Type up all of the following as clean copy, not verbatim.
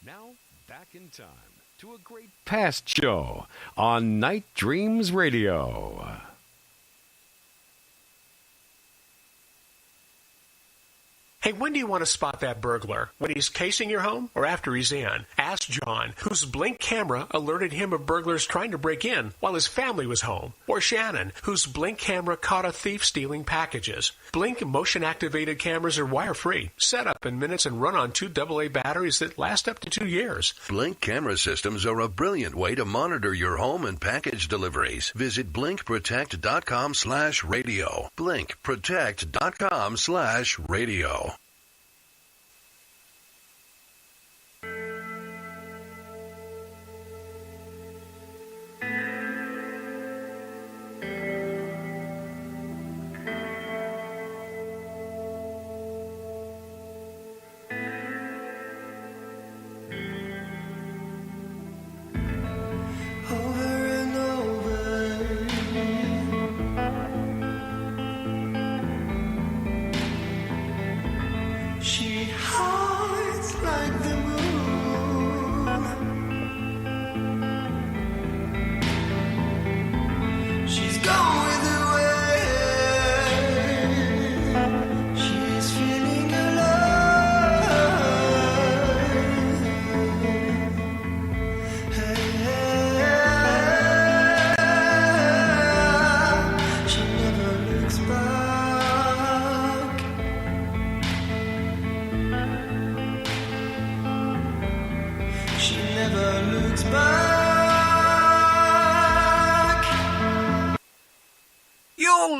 Now, back in time to a great past show on Night Dreams Radio. Hey, when do you want to spot that burglar? When he's casing your home or after he's in? Ask John, whose Blink camera alerted him of burglars trying to break in while his family was home. Or Shannon, whose Blink camera caught a thief stealing packages. Blink motion-activated cameras are wire-free, set up in minutes and run on 2 AA batteries that last up to 2 years. Blink camera systems are a brilliant way to monitor your home and package deliveries. Visit blinkprotect.com/radio. blinkprotect.com/radio.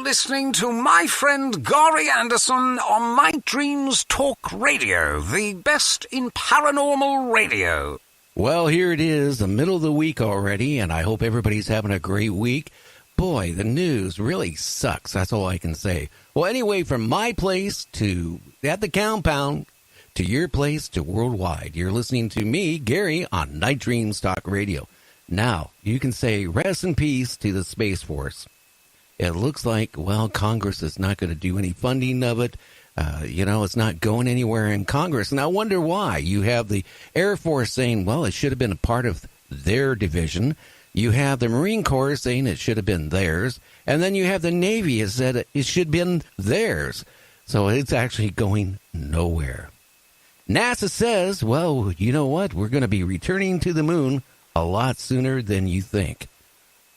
Listening to my friend Gary Anderson on Night Dreams Talk Radio, the best in paranormal radio. Well, here it is, the middle of the week already, and I hope everybody's having a great week. Boy, the news really sucks, that's all I can say. Well, anyway, from my place to at the compound to your place to worldwide, you're listening to me, Gary, on Night Dreams Talk Radio. Now, you can say rest in peace to the Space Force. It looks like, well, Congress is not going to do any funding of it. It's not going anywhere in Congress. And I wonder why. You have the Air Force saying, well, it should have been a part of their division. You have the Marine Corps saying it should have been theirs. And then you have the Navy that said it should have been theirs. So it's actually going nowhere. NASA says, well, you know what? We're going to be returning to the moon a lot sooner than you think.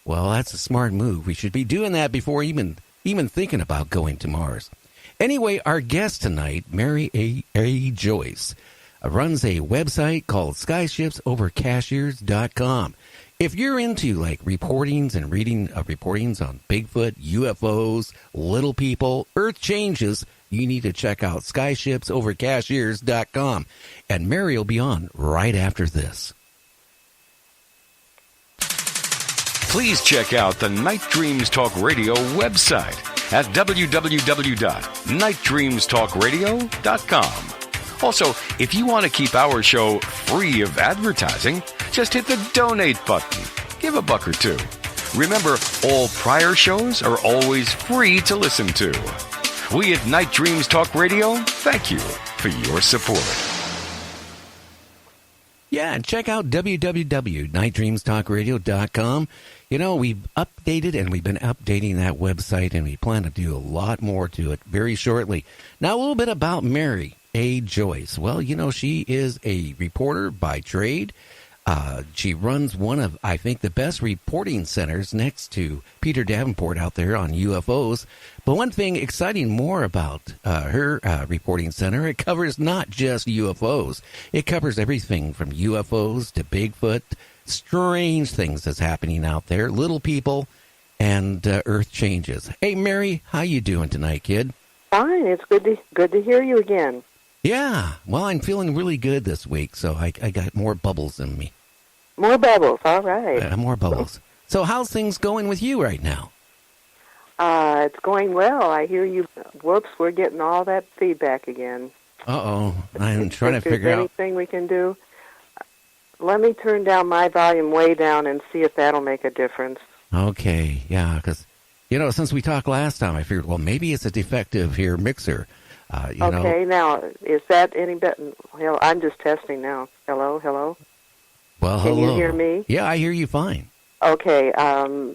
Well, that's a smart move. We should be doing that before even thinking about going to Mars. Anyway, our guest tonight, Mary Joyce, runs a website called SkyshipsOverCashiers.com. If you're into like reportings and reading reportings on Bigfoot, UFOs, little people, Earth changes, you need to check out SkyshipsOverCashiers.com. And Mary will be on right after this. Please check out the Night Dreams Talk Radio website at www.nightdreamstalkradio.com. Also, if you want to keep our show free of advertising, just hit the donate button. Give a buck or two. Remember, all prior shows are always free to listen to. We at Night Dreams Talk Radio thank you for your support. Yeah, and check out www.nightdreamstalkradio.com. You know, we've updated and we've been updating that website, and we plan to do a lot more to it very shortly. Now, a little bit about Mary Joyce. Well, you know, she is a reporter by trade. She runs one of, I think, the best reporting centers next to Peter Davenport out there on UFOs. But one thing exciting more about her reporting center, it covers not just UFOs. It covers everything from UFOs to Bigfoot, strange things that's happening out there, little people, and Earth changes. Hey, Mary, how you doing tonight, kid? Fine. It's good to hear you again. Yeah. Well, I'm feeling really good this week, so I got more bubbles in me. More bubbles. All right. More bubbles. So how's things going with you right now? It's going well. I hear you. Whoops, we're getting all that feedback again. Uh-oh. I'm trying to figure out. Anything we can do? Let me turn down my volume way down and see if that'll make a difference. Okay. Yeah, because, you know, since we talked last time, I figured, well, maybe it's a defective here mixer. Okay, now, is that any better? Hell, I'm just testing now. Hello, hello? Well, Can hello. you hear me? Yeah, I hear you fine. Okay,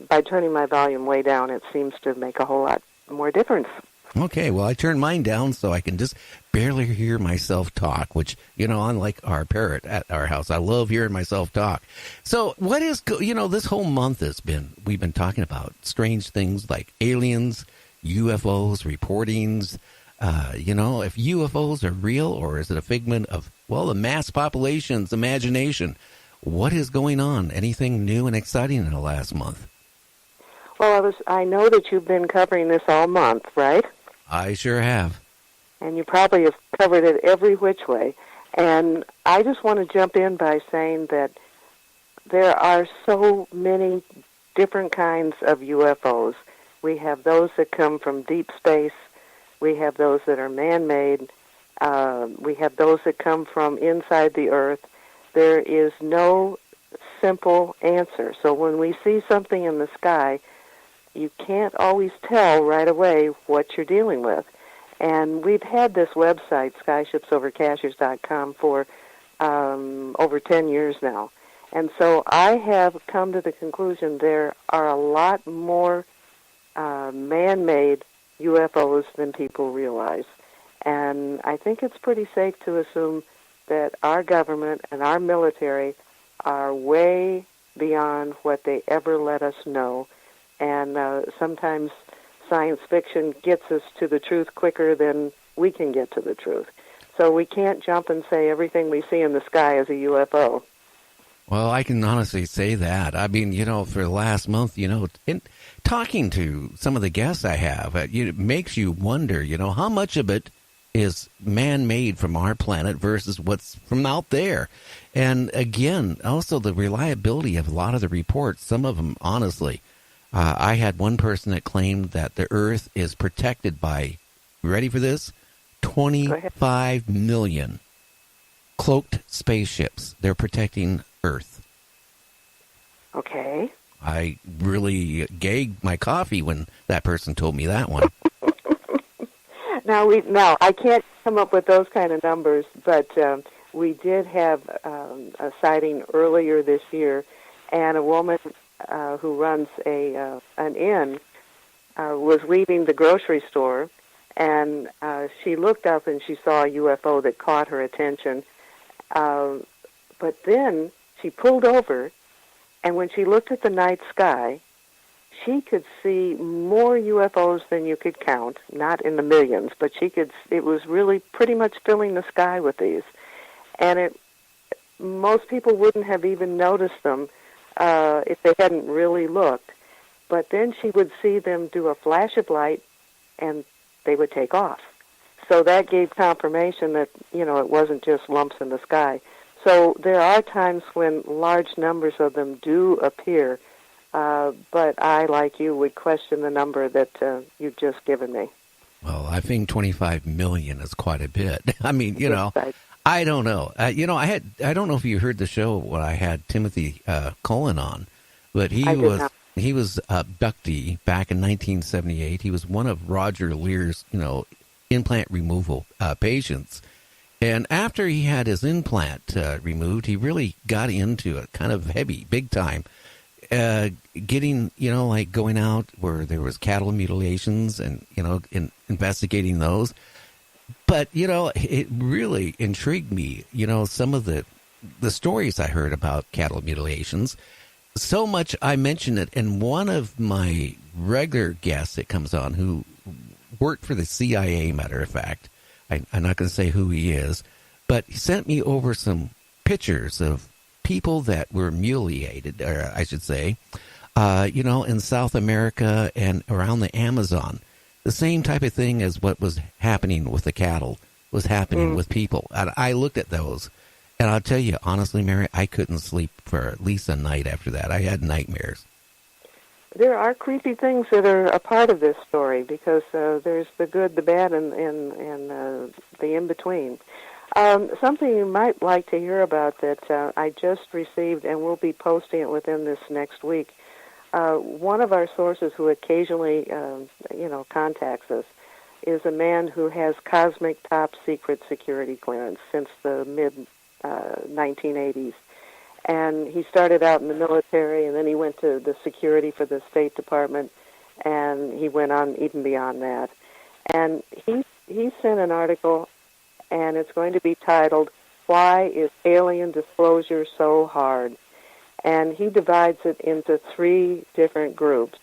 by turning my volume way down, it seems to make a whole lot more difference. Okay, well, I turned mine down so I can just barely hear myself talk, which, unlike our parrot at our house, I love hearing myself talk. So what is, this whole month we've been talking about strange things like aliens, UFOs, reportings, if UFOs are real or is it a figment of, the mass population's imagination? What is going on? Anything new and exciting in the last month? Well, I know that you've been covering this all month, right? I sure have. And you probably have covered it every which way. And I just want to jump in by saying that there are so many different kinds of UFOs. We have those that come from deep space. We have those that are man-made. We have those that come from inside the earth. There is no simple answer. So when we see something in the sky, you can't always tell right away what you're dealing with. And we've had this website, skyshipsovercashers.com, for over 10 years now. And so I have come to the conclusion there are a lot more man-made UFOs than people realize. And I think it's pretty safe to assume that our government and our military are way beyond what they ever let us know. And sometimes science fiction gets us to the truth quicker than we can get to the truth. So we can't jump and say everything we see in the sky is a UFO. Well, I can honestly say that. I mean, for the last month, in talking to some of the guests I have, it makes you wonder, how much of it is man-made from our planet versus what's from out there. And again, also the reliability of a lot of the reports, some of them, honestly, I had one person that claimed that the Earth is protected by, ready for this, 25 million cloaked spaceships. They're protecting Earth. Okay. I really gagged my coffee when that person told me that one. Now I can't come up with those kind of numbers, but we did have a sighting earlier this year, and a woman who runs an inn was leaving the grocery store, and she looked up and she saw a UFO that caught her attention. But then she pulled over, and when she looked at the night sky, she could see more UFOs than you could count, not in the millions, but it was really pretty much filling the sky with these. And most people wouldn't have even noticed them if they hadn't really looked. But then she would see them do a flash of light, and they would take off. So that gave confirmation that, it wasn't just lumps in the sky. So there are times when large numbers of them do appear, but I, like you, would question the number that you've just given me. Well, I think 25 million is quite a bit. I mean, I don't know. I don't know if you heard the show when I had Timothy Cullen on, but he was abductee back in 1978. He was one of Roger Lear's, implant removal patients. And after he had his implant removed, he really got into it kind of heavy, big time, getting, like going out where there was cattle mutilations and, investigating those. But, it really intrigued me, some of the stories I heard about cattle mutilations. So much I mentioned it, and one of my regular guests that comes on who worked for the CIA, matter of fact, I'm not going to say who he is, but he sent me over some pictures of people that were mutilated, or I should say, in South America and around the Amazon. The same type of thing as what was happening with the cattle was happening with people. And I looked at those, and I'll tell you, honestly, Mary, I couldn't sleep for at least a night after that. I had nightmares. There are creepy things that are a part of this story because there's the good, the bad, and the in-between. Something you might like to hear about that I just received, and we'll be posting it within this next week. One of our sources who occasionally, contacts us is a man who has cosmic top secret security clearance since the mid 1980s. And he started out in the military, and then he went to the security for the State Department, and he went on even beyond that. And he sent an article, and it's going to be titled, "Why is Alien Disclosure So Hard?" And he divides it into 3 different groups.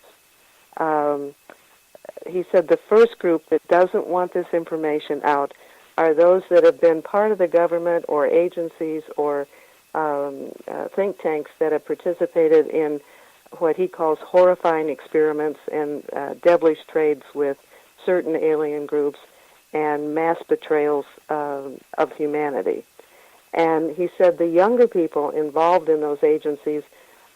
He said the first group that doesn't want this information out are those that have been part of the government or agencies or think tanks that have participated in what he calls horrifying experiments and devilish trades with certain alien groups and mass betrayals of humanity. And he said the younger people involved in those agencies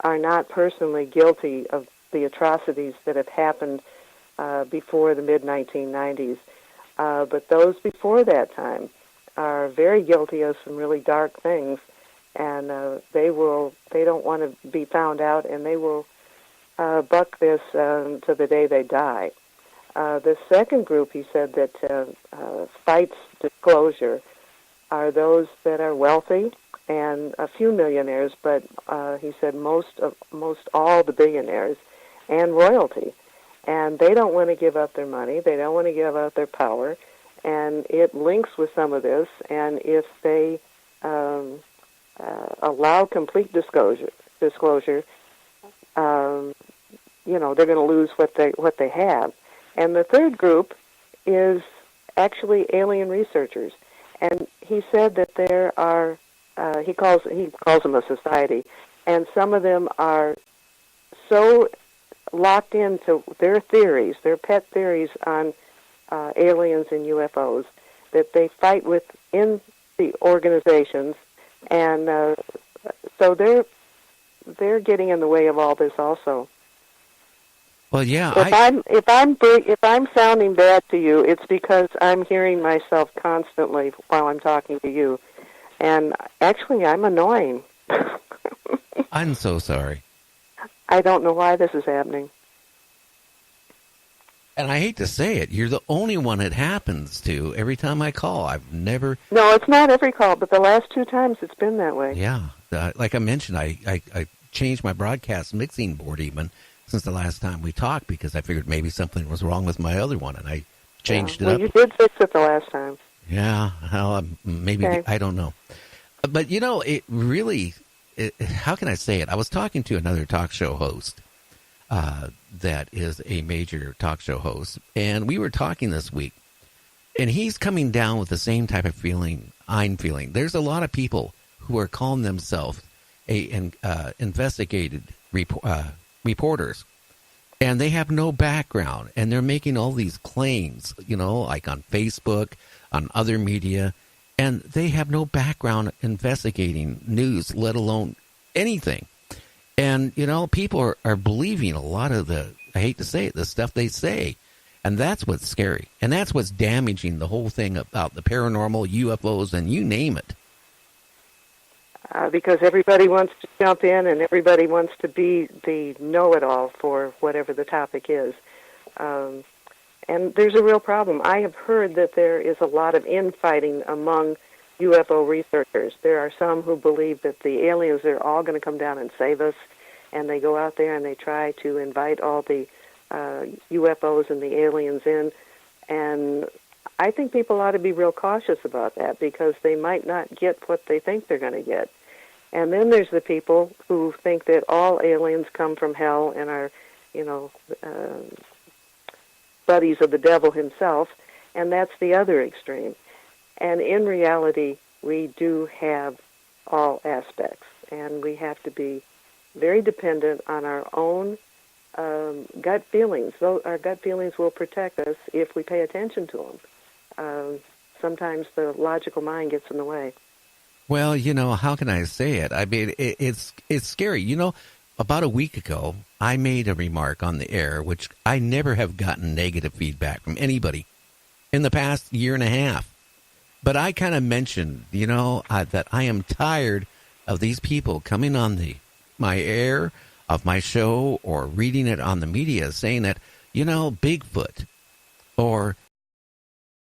are not personally guilty of the atrocities that have happened before the mid-1990s, but those before that time are very guilty of some really dark things, and they don't want to be found out, and they will buck this to the day they die. The second group, he said, that fights disclosure are those that are wealthy and a few millionaires, but he said most all the billionaires and royalty. And they don't want to give up their money. They don't want to give up their power. And it links with some of this. And if they allow complete disclosure, they're going to lose what they have. And the third group is actually alien researchers. And he said that there are he calls them a society, and some of them are so locked into their theories, their pet theories on aliens and UFOs, that they fight within the organizations, and so they're getting in the way of all this also. Well, yeah. If I'm sounding bad to you, it's because I'm hearing myself constantly while I'm talking to you, and actually I'm annoying. I'm so sorry. I don't know why this is happening. And I hate to say it, you're the only one it happens to every time I call. I've never... No, it's not every call, but the last 2 times it's been that way. Yeah. Like I mentioned, I changed my broadcast mixing board even since the last time we talked because I figured maybe something was wrong with my other one, and I changed it up. Well, you did fix it the last time. Yeah. Well, maybe, okay. I don't know. But, it really... how can I say it? I was talking to another talk show host that is a major talk show host, and we were talking this week, and he's coming down with the same type of feeling I'm feeling. There's a lot of people who are calling themselves investigated reporters, and they have no background, and they're making all these claims, like on Facebook, on other media, and they have no background investigating news, let alone anything. And, people are believing a lot of I hate to say it, the stuff they say. And that's what's scary. And that's what's damaging the whole thing about the paranormal, UFOs, and you name it. Because everybody wants to jump in and everybody wants to be the know-it-all for whatever the topic is. And there's a real problem. I have heard that there is a lot of infighting among UFO researchers. There are some who believe that the aliens are all going to come down and save us, and they go out there and they try to invite all the UFOs and the aliens in. And I think people ought to be real cautious about that because they might not get what they think they're going to get. And then there's the people who think that all aliens come from hell and are, buddies of the devil himself, and that's the other extreme. And in reality, we do have all aspects, and we have to be very dependent on our own gut feelings. So our gut feelings will protect us if we pay attention to them. Sometimes the logical mind gets in the way. Well, how can I say it? I mean, it's scary. About a week ago, I made a remark on the air, which I never have gotten negative feedback from anybody in the past year and a half. But I kind of mentioned, that I am tired of these people coming on my air of my show or reading it on the media saying that, Bigfoot or